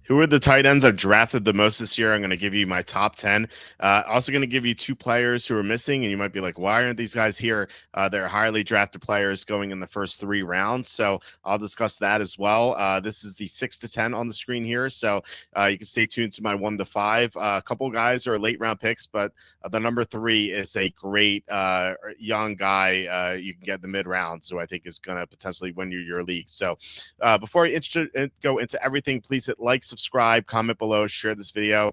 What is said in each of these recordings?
Who are the tight ends I've drafted the most this year? I'm going to give you my top 10. Also going to give you two players who are missing, and you might be like, why aren't these guys here? They're highly drafted players going in the first three rounds. So I'll discuss that as well. This is the 6 to 10 on the screen here. So you can stay tuned to my 1 to 5. A couple guys are late round picks, but the number 3 is a great young guy you can get in the mid rounds, who I think is going to potentially win you your league. So before I go into everything, please hit like, subscribe, comment below, share this video.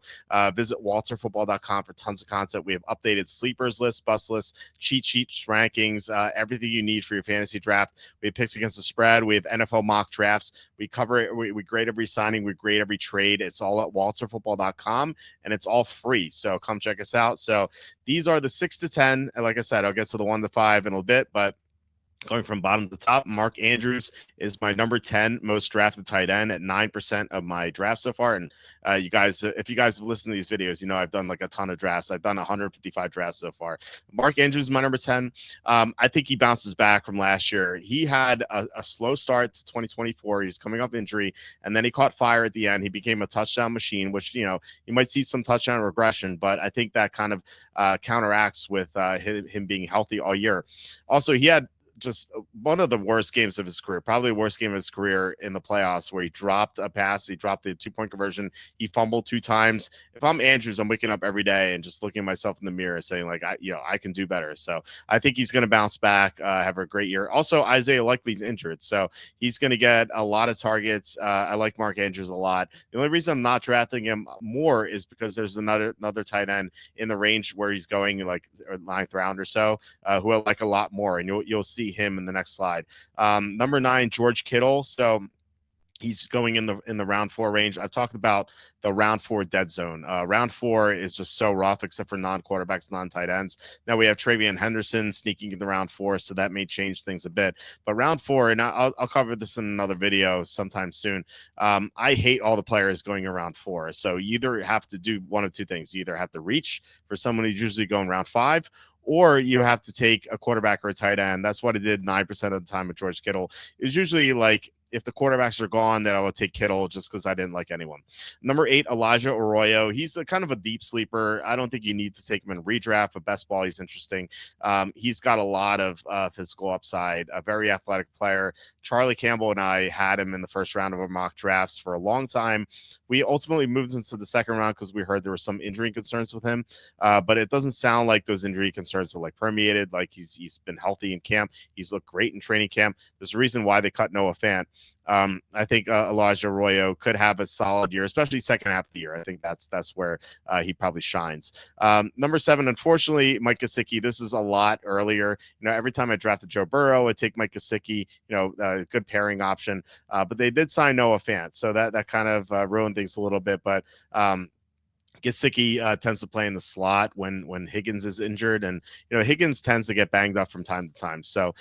Visit walterfootball.com for tons of content. We have updated sleepers lists, bust lists, cheat sheets, rankings, everything you need for your fantasy draft. We have picks against the spread. We have NFL mock drafts. We cover it. We grade every signing. We grade every trade. It's all at walterfootball.com, and it's all free. So come check us out. So these are the 6 to 10. And like I said, I'll get to the 1 to 5 in a little bit, but going from bottom to top, Mark Andrews is my number 10 most drafted tight end at 9% of my draft so far. And you guys, if you guys have listened to these videos, you know I've done like a ton of drafts. I've done 155 drafts so far. Mark Andrews is my number 10. I think he bounces back from last year. He had a slow start to 2024. He was coming up injury, and then he caught fire at the end. He became a touchdown machine, which, you know, you might see some touchdown regression, but I think that kind of counteracts with him being healthy all year. Also, he had just one of the worst games of his career, probably the worst game of his career in the playoffs, where he dropped a pass, he dropped the 2-point conversion, he fumbled 2 times. If I'm Andrews, I'm waking up every day and just looking at myself in the mirror saying, like, I can do better. So I think he's going to bounce back, have a great year. Also, Isaiah Likely's injured, so he's going to get a lot of targets. I like Mark Andrews a lot. The only reason I'm not drafting him more is because there's another tight end in the range where he's going, like 9th round or so, who I like a lot more, and you'll see him in the next slide. Number 9, George Kittle. So he's going in the round 4 range. I've talked about the round 4 dead zone. Round 4 is just so rough, except for non-quarterbacks, non-tight ends. Now we have Travion Henderson sneaking in the round 4, so that may change things a bit. But round 4, and I'll cover this in another video sometime soon. I hate all the players going around 4. So you either have to do one of two things. You either have to reach for someone who's usually going round 5, or you have to take a quarterback or a tight end. That's what I did 9% of the time with George Kittle. It's usually like, if the quarterbacks are gone, then I would take Kittle just because I didn't like anyone. Number 8, Elijah Arroyo. He's kind of a deep sleeper. I don't think you need to take him in redraft, but best ball, he's interesting. He's got a lot of physical upside, a very athletic player. Charlie Campbell and I had him in the first round of our mock drafts for a long time. We ultimately moved into the second round because we heard there were some injury concerns with him, but it doesn't sound like those injury concerns are like permeated. Like he's been healthy in camp. He's looked great in training camp. There's a reason why they cut Noah Fant. I think Elijah Arroyo could have a solid year, especially second half of the year. I think that's where he probably shines. Number 7, unfortunately, Mike Gesicki. This is a lot earlier. You know, every time I drafted Joe Burrow, I'd take Mike Gesicki. You know, a good pairing option. But they did sign Noah Fant, so that kind of ruined things a little bit. But Gesicki tends to play in the slot when Higgins is injured, and you know Higgins tends to get banged up from time to time. So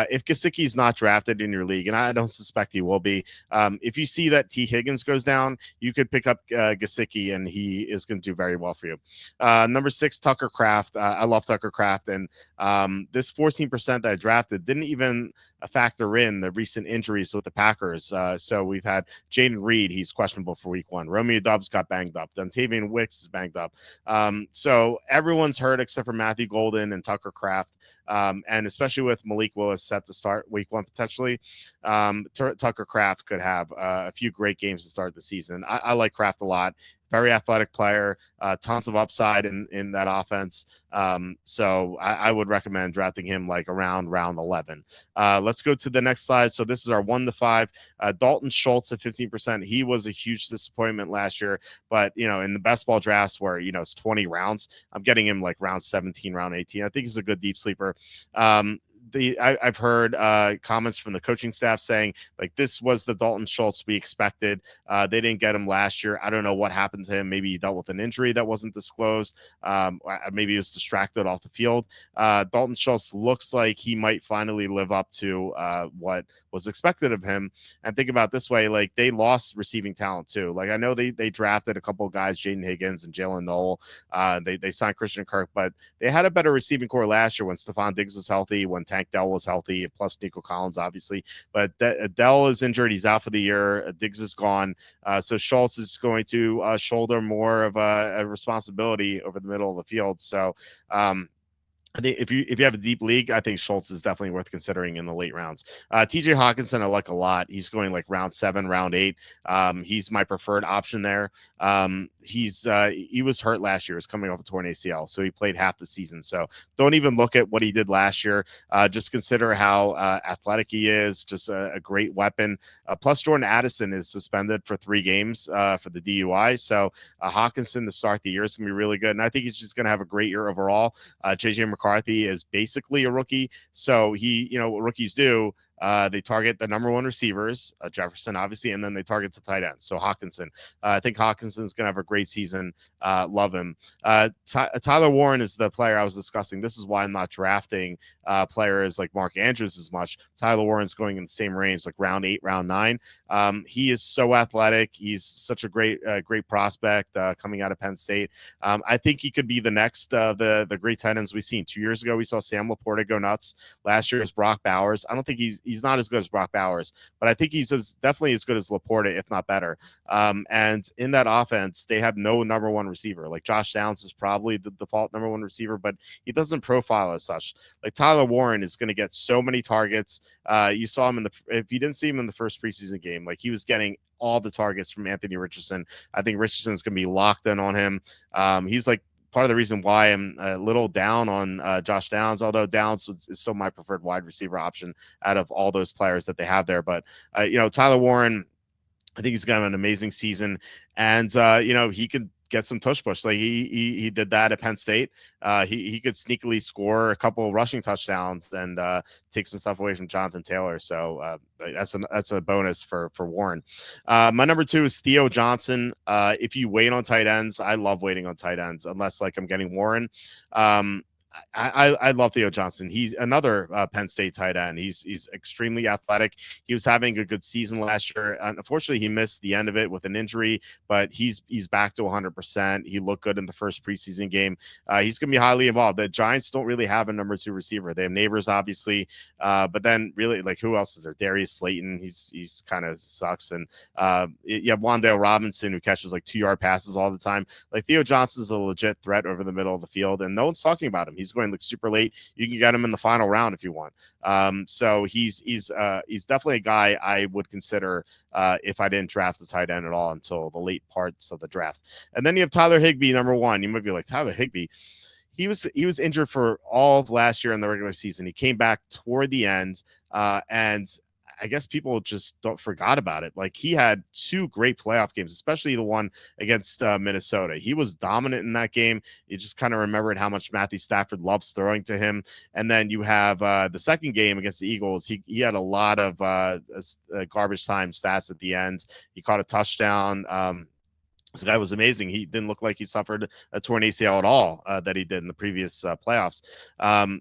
if Gesicki is not drafted in your league, and I don't suspect he will be, if you see that T. Higgins goes down, you could pick up Gesicki, and he is going to do very well for you. Number 6, Tucker Kraft. I love Tucker Kraft, and this 14% that I drafted didn't even factor in the recent injuries with the Packers. So we've had Jaden Reed, he's questionable for week 1. Romeo Doubs got banged up. Dontavian Wicks is banged up. So everyone's hurt except for Matthew Golden and Tucker Kraft. And especially with Malik Willis set to start week 1 potentially, Tucker Kraft could have a few great games to start the season. I like Kraft a lot. Very athletic player, tons of upside in that offense. So I would recommend drafting him like around round 11. Let's go to the next slide. So this is our 1 to 5. Dalton Schultz at 15%. He was a huge disappointment last year, but you know, in the best ball drafts where, you know, it's 20 rounds, I'm getting him like round 17, round 18. I think he's a good deep sleeper. I've heard comments from the coaching staff saying like this was the Dalton Schultz we expected. They didn't get him last year. I don't know what happened to him. Maybe he dealt with an injury that wasn't disclosed. Maybe he was distracted off the field. Dalton Schultz looks like he might finally live up to what was expected of him. And think about it this way, like they lost receiving talent too. Like I know they drafted a couple of guys, Jaden Higgins and Jalen Noel. They signed Christian Kirk, but they had a better receiving core last year when Stephon Diggs was healthy, when Tank Tank Dell was healthy, plus Nico Collins, obviously. But Dell is injured. He's out for the year. Diggs is gone. So Schultz is going to shoulder more of a responsibility over the middle of the field. So, I think if you have a deep league, I think Schultz is definitely worth considering in the late rounds. TJ Hawkinson, I like a lot. He's going like round 7, round 8. He's my preferred option there. He was hurt last year. He was coming off a torn ACL, so he played half the season. So don't even look at what he did last year. Just consider how athletic he is. Just a great weapon. Plus, Jordan Addison is suspended for 3 games for the DUI. So Hawkinson to start the year is going to be really good, and I think he's just going to have a great year overall. JJ McCarthy is basically a rookie, so what rookies do. They target the number 1 receivers, Jefferson, obviously, and then they target the tight ends. So Hawkinson, I think Hawkinson's going to have a great season. Love him. Tyler Warren is the player I was discussing. This is why I'm not drafting players like Mark Andrews as much. Tyler Warren's going in the same range, like round 8, round 9. He is so athletic. He's such a great prospect coming out of Penn State. I think he could be the next the great tight ends we've seen. 2 years ago, we saw Sam Laporta go nuts. Last year was Brock Bowers. I don't think he's not as good as Brock Bowers, but I think he's definitely as good as Laporta, if not better. And in that offense, they have no number 1 receiver. Like Josh Downs is probably the default number 1 receiver, but he doesn't profile as such. Like Tyler Warren is going to get so many targets. You saw him if you didn't see him in the first preseason game, like he was getting all the targets from Anthony Richardson. I think Richardson's going to be locked in on him. He's like part of the reason why I'm a little down on Josh Downs, although Downs is still my preferred wide receiver option out of all those players that they have there. But, Tyler Warren, I think he's got an amazing season, and he could get some tush push. Like he did that at Penn State. He could sneakily score a couple of rushing touchdowns and take some stuff away from Jonathan Taylor. So that's a bonus for Warren. My number 2 is Theo Johnson. If you wait on tight ends, I love waiting on tight ends unless like I'm getting Warren. I love Theo Johnson. He's another Penn State tight end. He's extremely athletic. He was having a good season last year. Unfortunately, he missed the end of it with an injury, but he's back to 100%. He looked good in the first preseason game. He's going to be highly involved. The Giants don't really have a number 2 receiver. They have Neighbors, obviously, but then really, like, who else is there? Darius Slayton. He's kind of sucks, and you have Wan'Dale Robinson, who catches like 2-yard passes all the time. Like Theo Johnson's a legit threat over the middle of the field, and no one's talking about him. He's going like super late. You can get him in the final round if you want. So he's definitely a guy I would consider if I didn't draft the tight end at all until the late parts of the draft. And then you have Tyler Higbee, number 1. You might be like, Tyler Higbee. He was injured for all of last year in the regular season. He came back toward the end, and I guess people just forgot about it. Like he had 2 great playoff games, especially the one against Minnesota. He was dominant in that game. You just kind of remembered how much Matthew Stafford loves throwing to him. And then you have the second game against the Eagles. He had a lot of garbage time stats at the end. He caught a touchdown. This guy was amazing. He didn't look like he suffered a torn ACL at all that he did in the previous playoffs.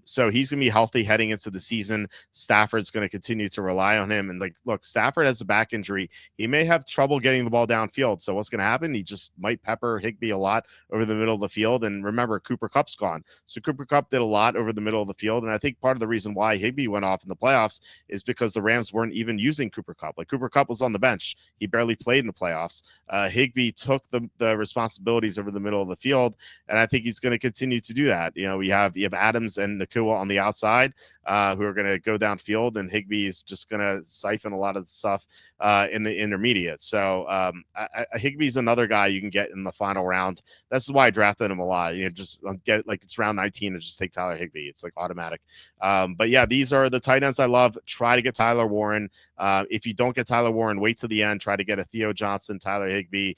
So he's going to be healthy heading into the season. Stafford's going to continue to rely on him. And like, look, Stafford has a back injury. He may have trouble getting the ball downfield. So what's going to happen? He just might pepper Higbee a lot over the middle of the field. And remember, Cooper Kupp's gone. So Cooper Kupp did a lot over the middle of the field. And I think part of the reason why Higbee went off in the playoffs is because the Rams weren't even using Cooper Kupp. Like Cooper Kupp was on the bench. He barely played in the playoffs. Higbee took the responsibilities over the middle of the field, and I think he's going to continue to do that. You have Adams and Nacua on the outside who are going to go downfield, and Higbee is just going to siphon a lot of the stuff in the intermediate. So Higbee's another guy you can get in the final round. This is why I drafted him a lot. Just get like it's round 19 and just take Tyler Higbee. It's like automatic. But yeah, these are the tight ends I love. Try to get Tyler Warren. If you don't get Tyler Warren, wait to the end. Try to get a Theo Johnson, Tyler Higbee,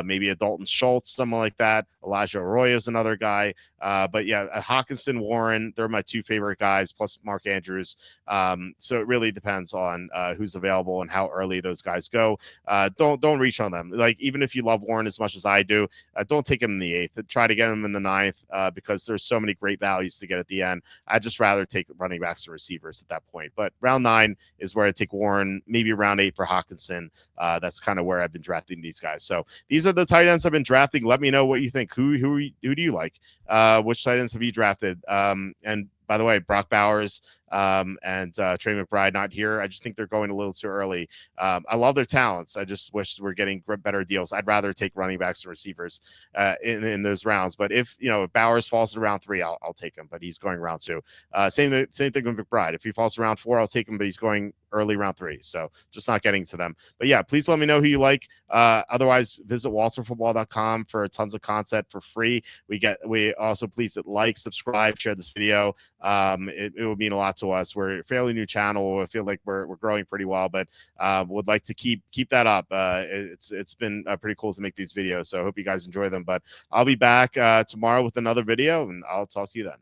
maybe a Dalton Schultz, something like that. Elijah Arroyo is another guy. But yeah, Hawkinson, Warren, they're my 2 favorite guys, plus Mark Andrews. So it really depends on who's available and how early those guys go. Don't reach on them. Like, even if you love Warren as much as I do, don't take him in the 8th. Try to get him in the 9th because there's so many great values to get at the end. I'd just rather take running backs and receivers at that point. But round 9 is where I take Warren, maybe round 8 for Hawkinson. That's kind of where I've been drafting these guys. So these are the tight ends I've been drafting. Let me know what you think. Who do you like? Which tight ends have you drafted? And By the way, Brock Bowers and Trey McBride not here. I just think they're going a little too early. I love their talents. I just wish we're getting better deals. I'd rather take running backs and receivers in those rounds. But if if Bowers falls to round 3, I'll take him. But he's going round 2. Same thing with McBride. If he falls to round 4, I'll take him. But he's going early round 3. So just not getting to them. But yeah, please let me know who you like. Otherwise, visit walterfootball.com for tons of content for free. We also please like, subscribe, share this video. It would mean a lot to us. We're a fairly new channel. I feel like we're growing pretty well, but would like to keep that up. It's been pretty cool to make these videos, so I hope you guys enjoy them. But I'll be back tomorrow with another video, and I'll talk to you then.